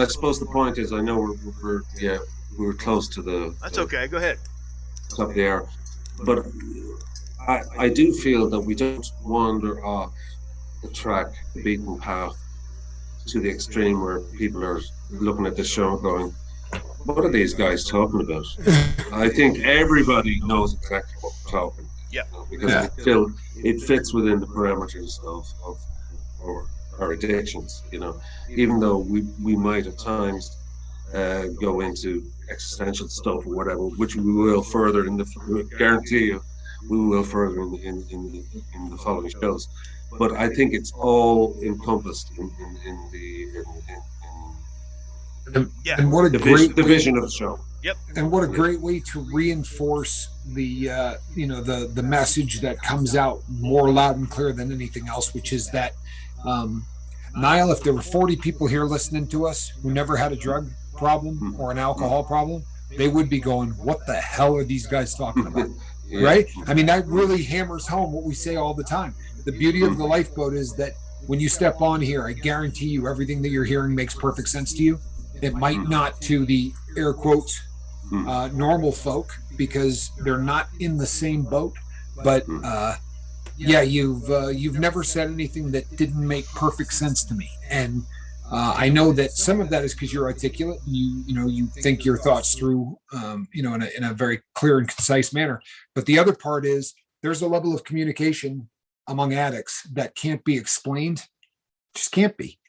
B: I suppose the point is, I know we're close to the.
C: That's okay. Go ahead.
B: Top of the hour, but I do feel that we don't wander off the track, the beaten path, to the extreme where people are looking at the show going, what are these guys talking about? I think everybody knows exactly what we're talking about.
C: Yeah.
B: Because it fits within the parameters of our addictions, even though we might at times go into existential stuff or whatever, which we will further guarantee you, we will further in the following shows. But I think it's all encompassed in
A: and what a great
B: vision of the show.
C: Yep.
A: And what a great way to reinforce the the message that comes out more loud and clear than anything else, which is that Niall, if there were 40 people here listening to us who never had a drug problem or an alcohol problem, they would be going, what the hell are these guys talking about? Right? I mean, that really hammers home what we say all the time. The beauty of the lifeboat is that when you step on here, I guarantee you everything that you're hearing makes perfect sense to you. It might not to the air quotes normal folk, because they're not in the same boat. But you've never said anything that didn't make perfect sense to me. And I know that some of that is because you're articulate. You think your thoughts through, in a very clear and concise manner. But the other part is there's a level of communication among addicts that can't be explained. Just can't be.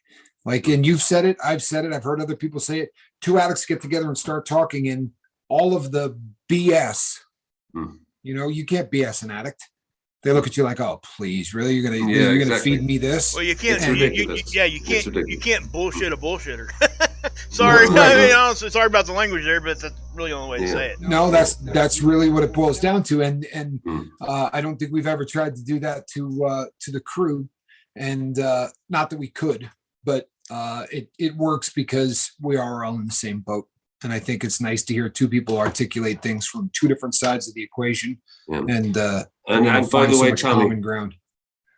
A: Like, and you've said it, I've said it, I've heard other people say it. Two addicts get together and start talking, and all of the BS, you can't BS an addict. They look at you like, "Oh, please, really? You're gonna feed me this?"
C: Well, you can't. You can't bullshit a bullshitter.
A: Sorry,
C: honestly, sorry about the language there, but that's really the only way to say it.
A: No, that's really what it boils down to, and I don't think we've ever tried to do that to the crew, and not that we could, but it works because we are all in the same boat. And I think it's nice to hear two people articulate things from two different sides of the equation, and
B: by the way, Tommy,
A: common ground.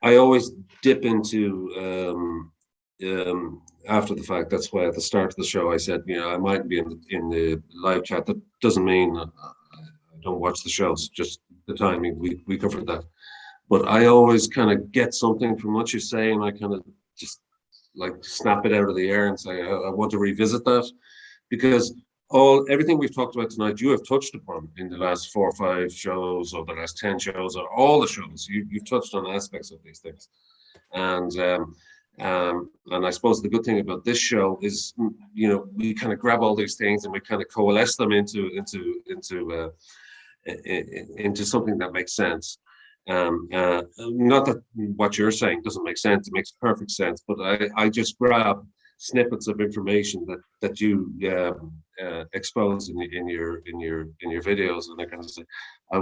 B: I always dip into after the fact. That's why at the start of the show I said, I might be in the live chat. That doesn't mean I don't watch the shows. Just the timing, we covered that. But I always kind of get something from what you say, and I kind of just like snap it out of the air and say I want to revisit that, because everything we've talked about tonight, you have touched upon in the last 4 or 5 shows, or the last 10 shows, or all the shows. You've touched on aspects of these things, and I suppose the good thing about this show is, we kind of grab all these things and we kind of coalesce them into something that makes sense. Not that what you're saying doesn't make sense; it makes perfect sense. But I just grab snippets of information that you expose in your videos, and I kind of say, I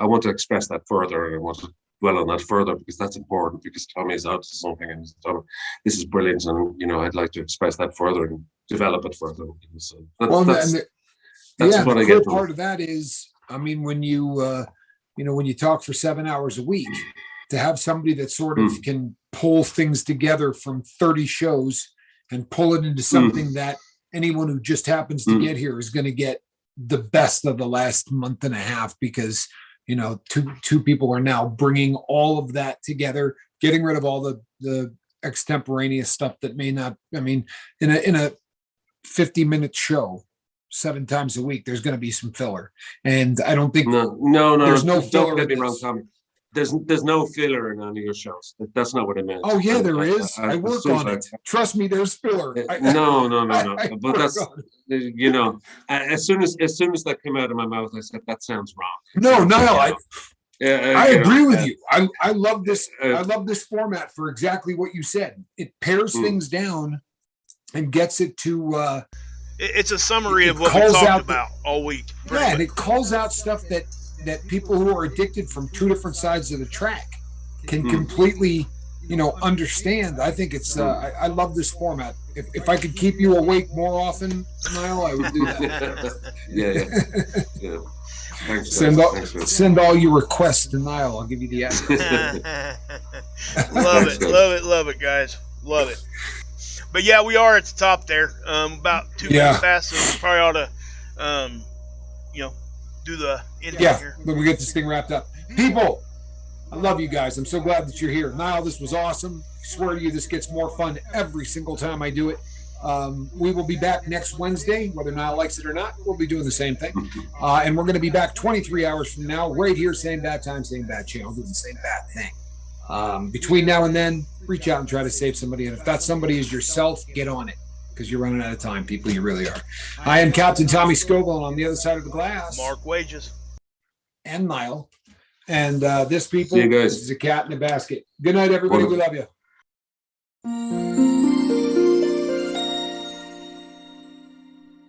B: want to express that further, and I want to dwell on that further, because that's important, because Tommy is out to something, and this is brilliant, and I'd like to express that further and develop it further. So that's what I get from
A: part of that is, I mean, when you when you talk for 7 hours a week, to have somebody that sort of can pull things together from 30 shows and pull it into something that anyone who just happens to get here is going to get the best of the last month and a half, because two people are now bringing all of that together, getting rid of all the extemporaneous stuff that may not. I mean, in a 50-minute show 7 times a week, there's going to be some filler, and I don't think
B: no
A: there's no filler.
B: Don't get me wrong, Tommy. There's no filler in any of your shows. That's not what I meant.
A: Oh yeah, there is. I work on it. Trust me, there's filler.
B: No. But that's as soon as that came out of my mouth, I said that sounds wrong.
A: No, I agree with you. I love this. I love this format for exactly what you said. It pares things down and gets it to.
C: It's a summary of what we talked about all week.
A: Yeah, and it calls out stuff that people who are addicted from two different sides of the track can completely, understand. I think it's. I love this format. If I could keep you awake more often, Niall, I would do that.
B: Yeah. Thanks,
A: send all your requests to Niall. I'll give you the address.
C: Love it, guys. Love it. But yeah, we are at the top there. About 2 minutes past, so we probably ought to, do the ending
A: Yeah,
C: here.
A: when we get this thing wrapped up. People, I love you guys. I'm so glad that you're here. Niall, this was awesome. I swear to you, this gets more fun every single time I do it. We will be back next Wednesday, whether Niall likes it or not. We'll be doing the same thing. And we're going to be back 23 hours from now, right here, same bad time, same bad channel, doing the same bad thing. Between now and then, reach out and try to save somebody. And if that somebody is yourself, get on it, because you're running out of time, people. You really are. I am Captain Tommy Scoble, and on the other side of the glass,
C: Mark Wages.
A: and Niall. And this, people,
B: See you guys.
A: this is a cat in a basket. Good night, everybody. We love you.